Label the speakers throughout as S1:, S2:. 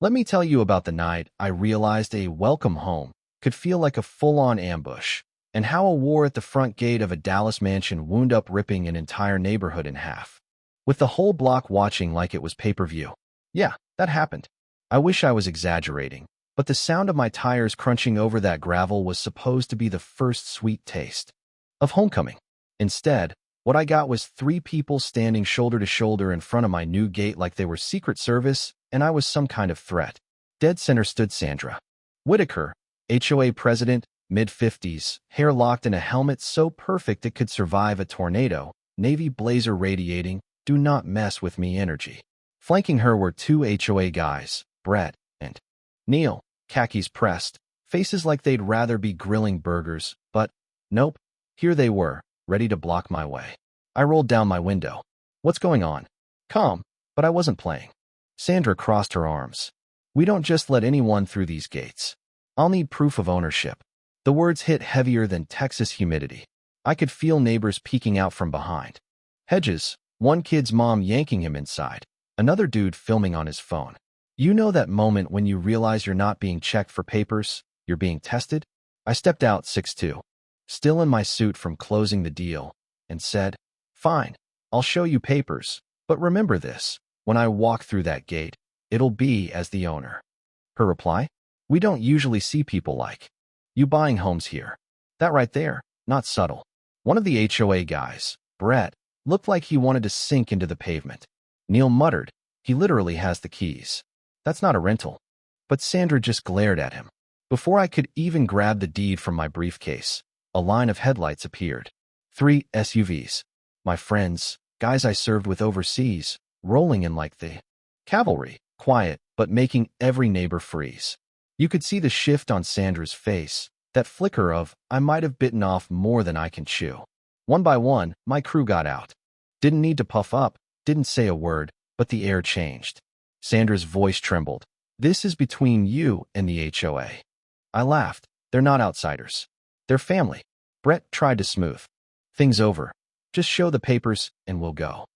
S1: Let me tell you about the night I realized a welcome home could feel like a full-on ambush, and how a war at the front gate of a Dallas mansion wound up ripping an entire neighborhood in half, with the whole block watching like it was pay-per-view. Yeah, that happened. I wish I was exaggerating, but the sound of my tires crunching over that gravel was supposed to be the first sweet taste of homecoming. Instead, what I got was three people standing shoulder to shoulder in front of my new gate like they were Secret Service and I was some kind of threat. Dead center stood Sandra Whitaker, HOA president, mid-50s, hair locked in a helmet so perfect it could survive a tornado, navy blazer radiating, "Do not mess with me" energy. Flanking her were two HOA guys, Brett and Neil, khakis pressed, faces like they'd rather be grilling burgers, but nope, here they were, ready to block my way. I rolled down my window. "What's going on?" Calm, but I wasn't playing. Sandra crossed her arms. "We don't just let anyone through these gates. I'll need proof of ownership." The words hit heavier than Texas humidity. I could feel neighbors peeking out from behind. Hedges, one kid's mom yanking him inside, another dude filming on his phone. You know that moment when you realize you're not being checked for papers, you're being tested? I stepped out 6'2", still in my suit from closing the deal, and said, "Fine, I'll show you papers, but remember this, when I walk through that gate, it'll be as the owner." Her reply? "We don't usually see people like you buying homes here." That right there, not subtle. One of the HOA guys, Brett, looked like he wanted to sink into the pavement. Neil muttered, "He literally has the keys. That's not a rental." But Sandra just glared at him. Before I could even grab the deed from my briefcase, a line of headlights appeared. 3 SUVs. My friends, guys I served with overseas, rolling in like the cavalry, quiet, but making every neighbor freeze. You could see the shift on Sandra's face, that flicker of, I might have bitten off more than I can chew. One by one, my crew got out. Didn't need to puff up, didn't say a word, but the air changed. Sandra's voice trembled. "This is between you and the HOA." I laughed. "They're not outsiders. They're family." Brett tried to smooth things over. "Just show the papers and we'll go."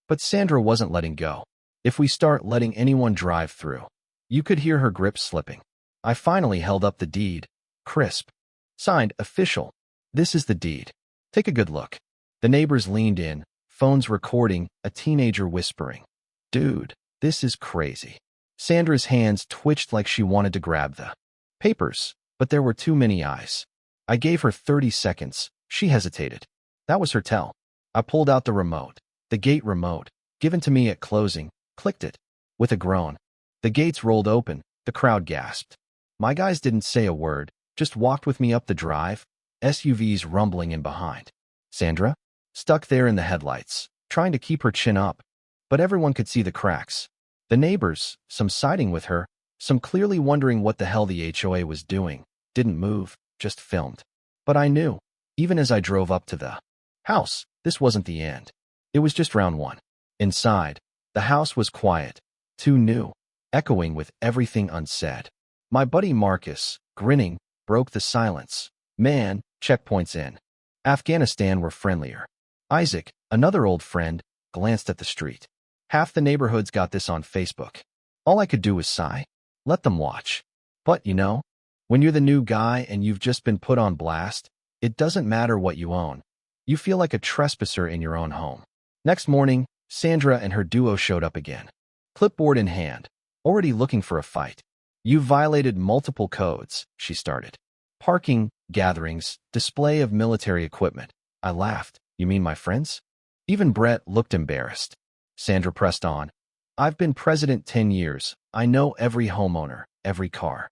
S1: But Sandra wasn't letting go. "If we start letting anyone drive through." You could hear her grip slipping. I finally held up the deed. Crisp. Signed, official. "This is the deed. Take a good look." The neighbors leaned in, phones recording, a teenager whispering, "Dude, this is crazy." Sandra's hands twitched like she wanted to grab the papers, but there were too many eyes. I gave her 30 seconds. She hesitated. That was her tell. I pulled out the remote, the gate remote, given to me at closing, clicked it. With a groan, the gates rolled open, the crowd gasped. My guys didn't say a word, just walked with me up the drive, SUVs rumbling in behind. Sandra? Stuck there in the headlights, trying to keep her chin up. But everyone could see the cracks. The neighbors, some siding with her, some clearly wondering what the hell the HOA was doing, didn't move, just filmed. But I knew, even as I drove up to the house, this wasn't the end. It was just round one. Inside, the house was quiet, too new, echoing with everything unsaid. My buddy Marcus, grinning, broke the silence. "Man, checkpoints in Afghanistan were friendlier." Isaac, another old friend, glanced at the street. "Half the neighborhood's got this on Facebook." All I could do was sigh. Let them watch. But, you know, when you're the new guy and you've just been put on blast, it doesn't matter what you own. You feel like a trespasser in your own home. Next morning, Sandra and her duo showed up again. Clipboard in hand, already looking for a fight. "You violated multiple codes," she started. "Parking, gatherings, display of military equipment." I laughed. "You mean my friends?" Even Brett looked embarrassed. Sandra pressed on. "I've been president 10 years. I know every homeowner, every car."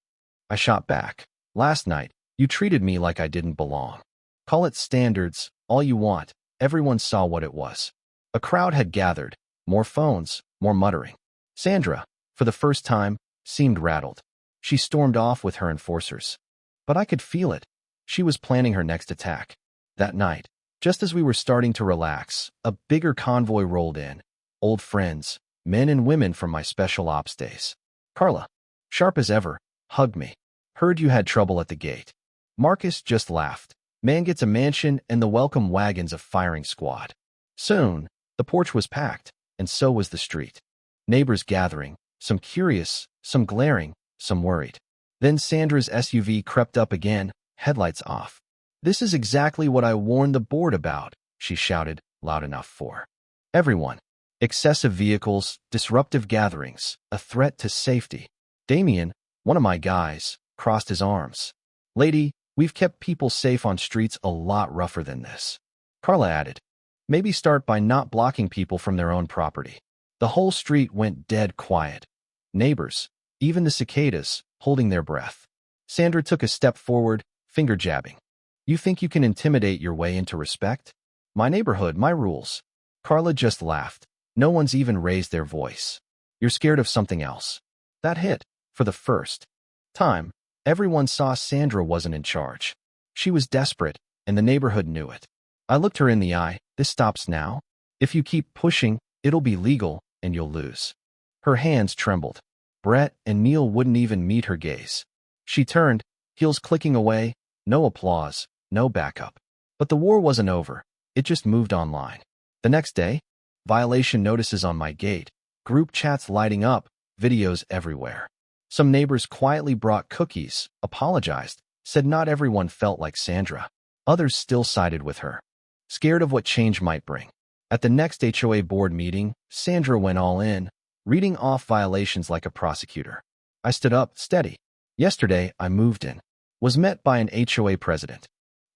S1: I shot back. "Last night, you treated me like I didn't belong. Call it standards, all you want." Everyone saw what it was. A crowd had gathered. More phones, more muttering. Sandra, for the first time, seemed rattled. She stormed off with her enforcers. But I could feel it. She was planning her next attack. That night, just as we were starting to relax, a bigger convoy rolled in. Old friends, men and women from my special ops days. Carla, sharp as ever, hugged me. "Heard you had trouble at the gate." Marcus just laughed. "Man gets a mansion and the welcome wagon's a firing squad." Soon, the porch was packed, and so was the street. Neighbors gathering, some curious, some glaring, some worried. Then Sandra's SUV crept up again, headlights off. "This is exactly what I warned the board about," she shouted, loud enough for everyone. "Excessive vehicles, disruptive gatherings, a threat to safety." Damien, one of my guys, crossed his arms. "Lady, we've kept people safe on streets a lot rougher than this." Carla added, "Maybe start by not blocking people from their own property." The whole street went dead quiet. Neighbors, even the cicadas, holding their breath. Sandra took a step forward, finger jabbing. "You think you can intimidate your way into respect? My neighborhood, my rules." Carla just laughed. "No one's even raised their voice. You're scared of something else." That hit. For the first time, everyone saw Sandra wasn't in charge. She was desperate, and the neighborhood knew it. I looked her in the eye. "This stops now. If you keep pushing, it'll be legal, and you'll lose." Her hands trembled. Brett and Neil wouldn't even meet her gaze. She turned, heels clicking away, no applause, no backup. But the war wasn't over. It just moved online. The next day, violation notices on my gate, group chats lighting up, videos everywhere. Some neighbors quietly brought cookies, apologized, said not everyone felt like Sandra. Others still sided with her, scared of what change might bring. At the next HOA board meeting, Sandra went all in, reading off violations like a prosecutor. I stood up, steady. "Yesterday, I moved in. Was met by an HOA president,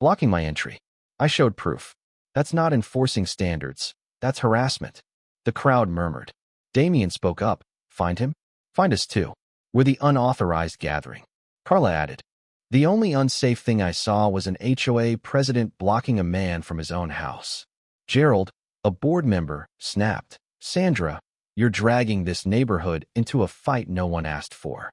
S1: blocking my entry. I showed proof. That's not enforcing standards. That's harassment." The crowd murmured. Damien spoke up. "Find him? Find us too. We're the unauthorized gathering." Carla added, "The only unsafe thing I saw was an HOA president blocking a man from his own house." Gerald, a board member, snapped, "Sandra, you're dragging this neighborhood into a fight no one asked for."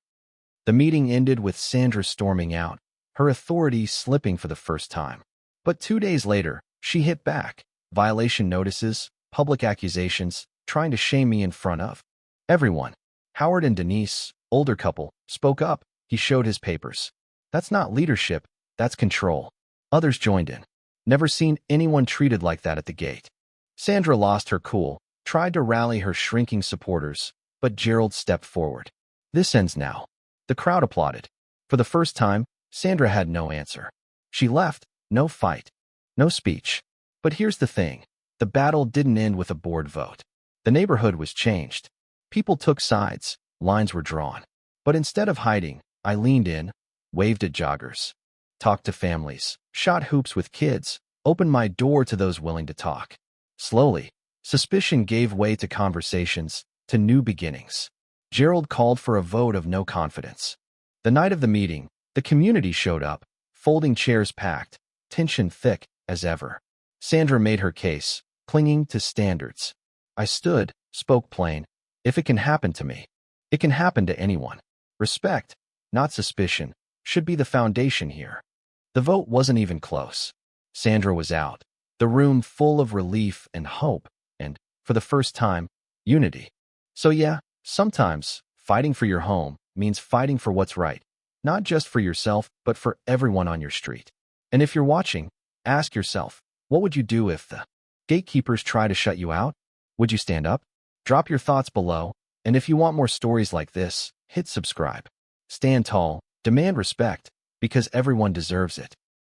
S1: The meeting ended with Sandra storming out, her authority slipping for the first time. But 2 days later, she hit back. Violation notices, public accusations, trying to shame me in front of everyone. Howard and Denise, older couple, spoke up. He showed his papers. "That's not leadership, that's control." Others joined in. Never seen anyone treated like that at the gate. Sandra lost her cool, tried to rally her shrinking supporters, but Gerald stepped forward. "This ends now." The crowd applauded. For the first time, Sandra had no answer. She left, no fight, no speech. But here's the thing. The battle didn't end with a board vote. The neighborhood was changed. People took sides, lines were drawn. But instead of hiding, I leaned in, waved at joggers, talked to families, shot hoops with kids, opened my door to those willing to talk. Slowly, suspicion gave way to conversations, to new beginnings. Gerald called for a vote of no confidence. The night of the meeting, the community showed up, folding chairs packed, tension thick as ever. Sandra made her case, clinging to standards. I stood, spoke plain. If it can happen to me, it can happen to anyone. Respect, not suspicion, should be the foundation here. The vote wasn't even close. Sandra was out, the room full of relief and hope, and, for the first time, unity. So yeah, sometimes, fighting for your home means fighting for what's right, not just for yourself, but for everyone on your street. And if you're watching, ask yourself, what would you do if the gatekeepers try to shut you out? Would you stand up? Drop your thoughts below, and if you want more stories like this, hit subscribe. Stand tall, demand respect, because everyone deserves it.